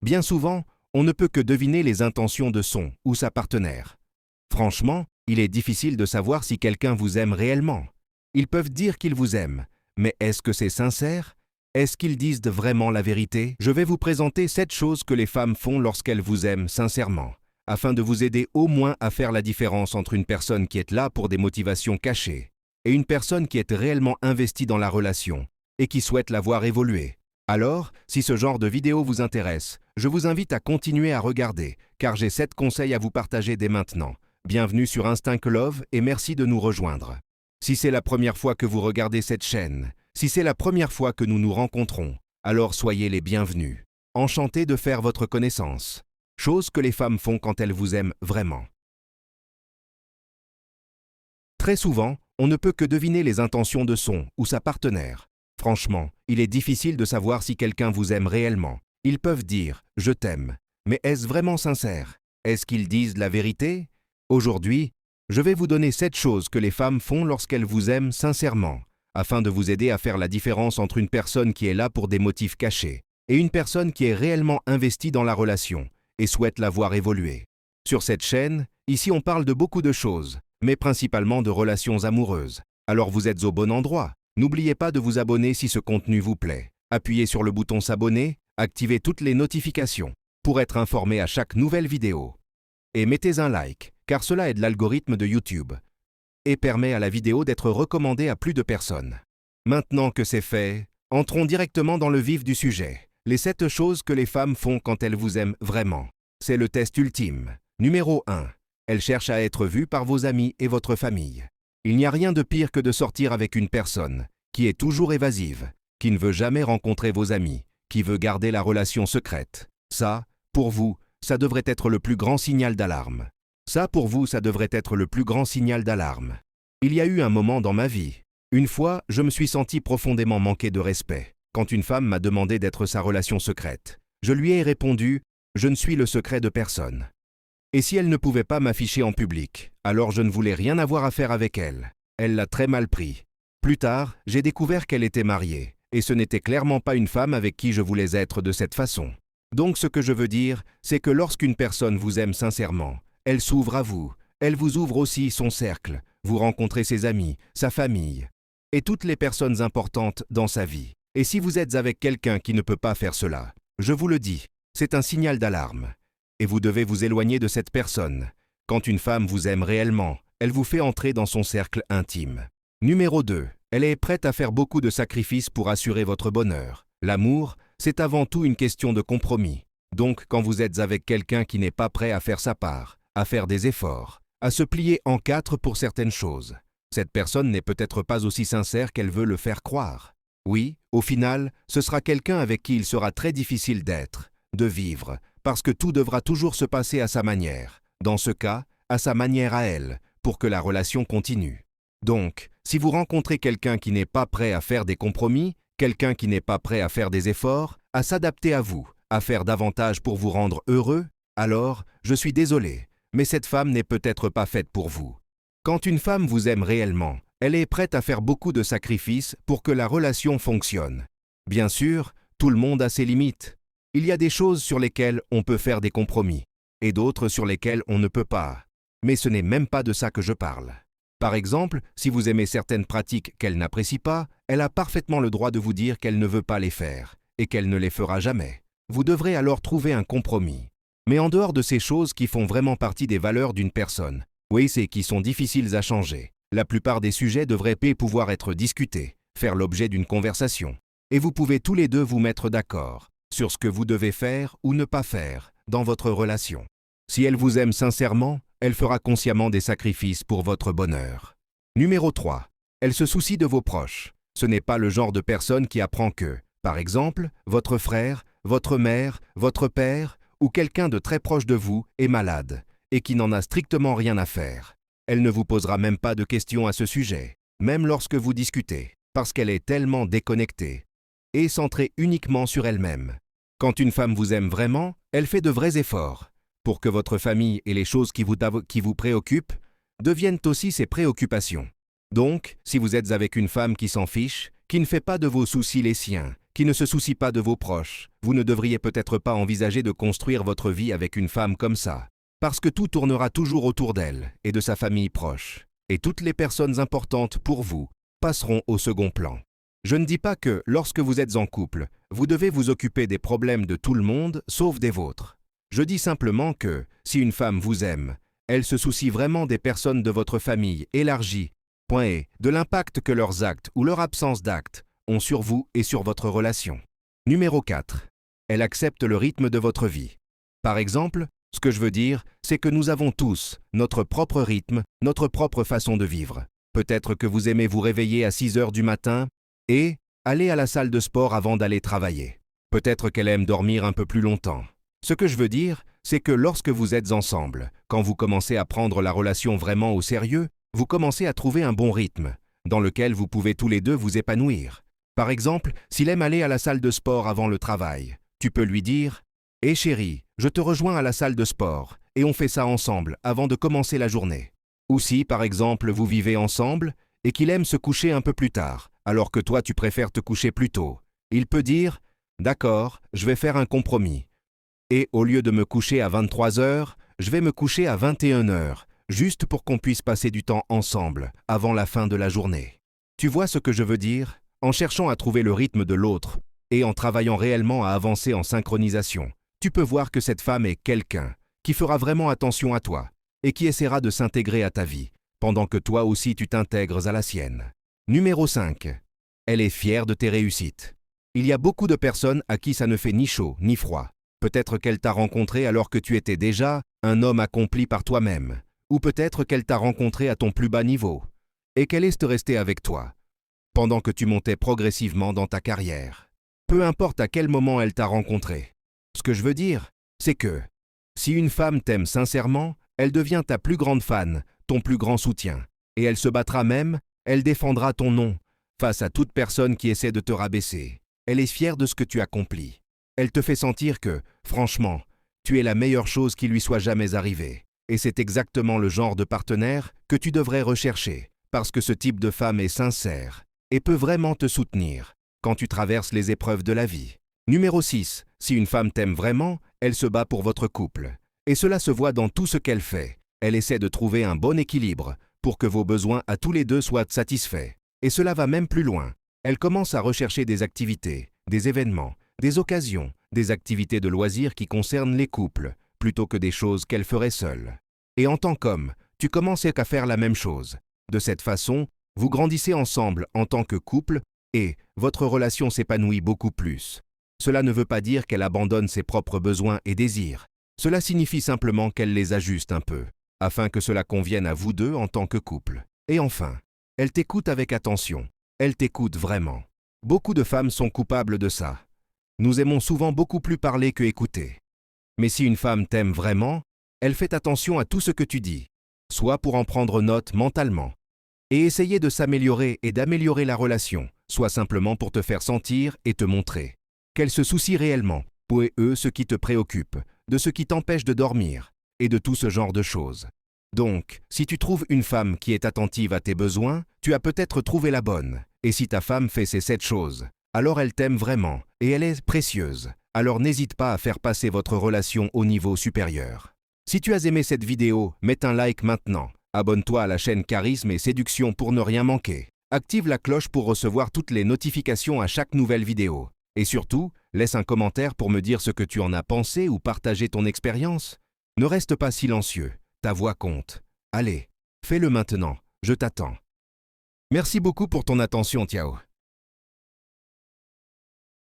Bien souvent, on ne peut que deviner les intentions de son ou sa partenaire. Franchement, il est difficile de savoir si quelqu'un vous aime réellement. Ils peuvent dire qu'ils vous aiment, mais est-ce que c'est sincère? Est-ce qu'ils disent vraiment la vérité? Je vais vous présenter 7 choses que les femmes font lorsqu'elles vous aiment sincèrement, afin de vous aider au moins à faire la différence entre une personne qui est là pour des motivations cachées et une personne qui est réellement investie dans la relation et qui souhaite la voir évoluer. Alors, si ce genre de vidéo vous intéresse, je vous invite à continuer à regarder, car j'ai 7 conseils à vous partager dès maintenant. Bienvenue sur Instinct Love et merci de nous rejoindre. Si c'est la première fois que vous regardez cette chaîne, si c'est la première fois que nous nous rencontrons, alors soyez les bienvenus. Enchanté de faire votre connaissance. Chose que les femmes font quand elles vous aiment vraiment. Très souvent, on ne peut que deviner les intentions de son ou sa partenaire. Franchement, il est difficile de savoir si quelqu'un vous aime réellement. Ils peuvent dire « je t'aime », mais est-ce vraiment sincère? Est-ce qu'ils disent la vérité? Aujourd'hui, je vais vous donner 7 choses que les femmes font lorsqu'elles vous aiment sincèrement, afin de vous aider à faire la différence entre une personne qui est là pour des motifs cachés et une personne qui est réellement investie dans la relation et souhaite la voir évoluer. Sur cette chaîne, ici on parle de beaucoup de choses, mais principalement de relations amoureuses. Alors vous êtes au bon endroit. N'oubliez pas de vous abonner si ce contenu vous plaît. Appuyez sur le bouton s'abonner, activez toutes les notifications pour être informé à chaque nouvelle vidéo. Et mettez un like, car cela aide l'algorithme de YouTube et permet à la vidéo d'être recommandée à plus de personnes. Maintenant que c'est fait, entrons directement dans le vif du sujet. Les 7 choses que les femmes font quand elles vous aiment vraiment. C'est le test ultime. Numéro 1. Elles cherchent à être vues par vos amis et votre famille. Il n'y a rien de pire que de sortir avec une personne qui est toujours évasive, qui ne veut jamais rencontrer vos amis, qui veut garder la relation secrète. Ça, pour vous, ça devrait être le plus grand signal d'alarme. Ça, pour vous, ça devrait être le plus grand signal d'alarme. Il y a eu un moment dans ma vie. Une fois, je me suis senti profondément manqué de respect quand une femme m'a demandé d'être sa relation secrète. Je lui ai répondu « Je ne suis le secret de personne ». Et si elle ne pouvait pas m'afficher en public, alors je ne voulais rien avoir à faire avec elle. Elle l'a très mal pris. Plus tard, j'ai découvert qu'elle était mariée, et ce n'était clairement pas une femme avec qui je voulais être de cette façon. Donc ce que je veux dire, c'est que lorsqu'une personne vous aime sincèrement, elle s'ouvre à vous, elle vous ouvre aussi son cercle, vous rencontrez ses amis, sa famille, et toutes les personnes importantes dans sa vie. Et si vous êtes avec quelqu'un qui ne peut pas faire cela, je vous le dis, c'est un signal d'alarme. Et vous devez vous éloigner de cette personne. Quand une femme vous aime réellement, elle vous fait entrer dans son cercle intime. Numéro 2. Elle est prête à faire beaucoup de sacrifices pour assurer votre bonheur. L'amour, c'est avant tout une question de compromis. Donc, quand vous êtes avec quelqu'un qui n'est pas prêt à faire sa part, à faire des efforts, à se plier en 4 pour certaines choses, cette personne n'est peut-être pas aussi sincère qu'elle veut le faire croire. Oui, au final, ce sera quelqu'un avec qui il sera très difficile d'être, de vivre, parce que tout devra toujours se passer à sa manière. Dans ce cas, à sa manière à elle, pour que la relation continue. Donc, si vous rencontrez quelqu'un qui n'est pas prêt à faire des compromis, quelqu'un qui n'est pas prêt à faire des efforts, à s'adapter à vous, à faire davantage pour vous rendre heureux, alors, je suis désolé, mais cette femme n'est peut-être pas faite pour vous. Quand une femme vous aime réellement, elle est prête à faire beaucoup de sacrifices pour que la relation fonctionne. Bien sûr, tout le monde a ses limites. Il y a des choses sur lesquelles on peut faire des compromis, et d'autres sur lesquelles on ne peut pas. Mais ce n'est même pas de ça que je parle. Par exemple, si vous aimez certaines pratiques qu'elle n'apprécie pas, elle a parfaitement le droit de vous dire qu'elle ne veut pas les faire, et qu'elle ne les fera jamais. Vous devrez alors trouver un compromis. Mais en dehors de ces choses qui font vraiment partie des valeurs d'une personne, oui, c'est qui sont difficiles à changer. La plupart des sujets devraient pouvoir être discutés, faire l'objet d'une conversation. Et vous pouvez tous les deux vous mettre d'accord sur ce que vous devez faire ou ne pas faire dans votre relation. Si elle vous aime sincèrement, elle fera consciemment des sacrifices pour votre bonheur. Numéro 3. Elle se soucie de vos proches. Ce n'est pas le genre de personne qui apprend que, par exemple, votre frère, votre mère, votre père ou quelqu'un de très proche de vous est malade et qui n'en a strictement rien à faire. Elle ne vous posera même pas de questions à ce sujet, même lorsque vous discutez, parce qu'elle est tellement déconnectée et centrée uniquement sur elle-même. Quand une femme vous aime vraiment, elle fait de vrais efforts pour que votre famille et les choses qui vous préoccupent deviennent aussi ses préoccupations. Donc, si vous êtes avec une femme qui s'en fiche, qui ne fait pas de vos soucis les siens, qui ne se soucie pas de vos proches. Vous ne devriez peut-être pas envisager de construire votre vie avec une femme comme ça, parce que tout tournera toujours autour d'elle et de sa famille proche. Et toutes les personnes importantes pour vous passeront au second plan. Je ne dis pas que, lorsque vous êtes en couple, vous devez vous occuper des problèmes de tout le monde, sauf des vôtres. Je dis simplement que, si une femme vous aime, elle se soucie vraiment des personnes de votre famille élargie, et de l'impact que leurs actes ou leur absence d'actes ont sur vous et sur votre relation. Numéro 4. Elle accepte le rythme de votre vie. Par exemple, ce que je veux dire, c'est que nous avons tous notre propre rythme, notre propre façon de vivre. Peut-être que vous aimez vous réveiller à 6 heures du matin et aller à la salle de sport avant d'aller travailler. Peut-être qu'elle aime dormir un peu plus longtemps. Ce que je veux dire, c'est que lorsque vous êtes ensemble, quand vous commencez à prendre la relation vraiment au sérieux, vous commencez à trouver un bon rythme, dans lequel vous pouvez tous les deux vous épanouir. Par exemple, s'il aime aller à la salle de sport avant le travail, tu peux lui dire « Hé chérie, je te rejoins à la salle de sport, et on fait ça ensemble avant de commencer la journée. » Ou si, par exemple, vous vivez ensemble, et qu'il aime se coucher un peu plus tard, alors que toi tu préfères te coucher plus tôt, il peut dire « D'accord, je vais faire un compromis. Et au lieu de me coucher à 23 heures, je vais me coucher à 21 heures, juste pour qu'on puisse passer du temps ensemble, avant la fin de la journée. » Tu vois ce que je veux dire? En cherchant à trouver le rythme de l'autre, et en travaillant réellement à avancer en synchronisation, tu peux voir que cette femme est quelqu'un qui fera vraiment attention à toi, et qui essaiera de s'intégrer à ta vie, pendant que toi aussi tu t'intègres à la sienne. Numéro 5. Elle est fière de tes réussites. Il y a beaucoup de personnes à qui ça ne fait ni chaud ni froid. Peut-être qu'elle t'a rencontré alors que tu étais déjà un homme accompli par toi-même, ou peut-être qu'elle t'a rencontré à ton plus bas niveau, et qu'elle est restée avec toi, pendant que tu montais progressivement dans ta carrière. Peu importe à quel moment elle t'a rencontré. Ce que je veux dire, c'est que, si une femme t'aime sincèrement, elle devient ta plus grande fan, ton plus grand soutien, et elle se battra même, elle défendra ton nom, face à toute personne qui essaie de te rabaisser. Elle est fière de ce que tu accomplis. Elle te fait sentir que, franchement, tu es la meilleure chose qui lui soit jamais arrivée. Et c'est exactement le genre de partenaire que tu devrais rechercher, parce que ce type de femme est sincère et peut vraiment te soutenir quand tu traverses les épreuves de la vie. Numéro 6. Si une femme t'aime vraiment, elle se bat pour votre couple. Et cela se voit dans tout ce qu'elle fait. Elle essaie de trouver un bon équilibre pour que vos besoins à tous les deux soient satisfaits. Et cela va même plus loin. Elle commence à rechercher des activités, des événements, des occasions, des activités de loisirs qui concernent les couples, plutôt que des choses qu'elle ferait seule. Et en tant qu'homme, tu commences à faire la même chose. De cette façon, vous grandissez ensemble en tant que couple et votre relation s'épanouit beaucoup plus. Cela ne veut pas dire qu'elle abandonne ses propres besoins et désirs. Cela signifie simplement qu'elle les ajuste un peu, afin que cela convienne à vous deux en tant que couple. Et enfin, elle t'écoute avec attention. Elle t'écoute vraiment. Beaucoup de femmes sont coupables de ça. Nous aimons souvent beaucoup plus parler que écouter. Mais si une femme t'aime vraiment, elle fait attention à tout ce que tu dis, soit pour en prendre note mentalement, et essayer de s'améliorer et d'améliorer la relation, soit simplement pour te faire sentir et te montrer qu'elle se soucie réellement, pour ce qui te préoccupe, de ce qui t'empêche de dormir, et de tout ce genre de choses. Donc, si tu trouves une femme qui est attentive à tes besoins, tu as peut-être trouvé la bonne. Et si ta femme fait ces 7 choses, alors elle t'aime vraiment, et elle est précieuse. Alors n'hésite pas à faire passer votre relation au niveau supérieur. Si tu as aimé cette vidéo, mets un like maintenant. Abonne-toi à la chaîne Charisme et Séduction pour ne rien manquer. Active la cloche pour recevoir toutes les notifications à chaque nouvelle vidéo. Et surtout, laisse un commentaire pour me dire ce que tu en as pensé ou partager ton expérience. Ne reste pas silencieux, ta voix compte. Allez, fais-le maintenant, je t'attends. Merci beaucoup pour ton attention, ciao.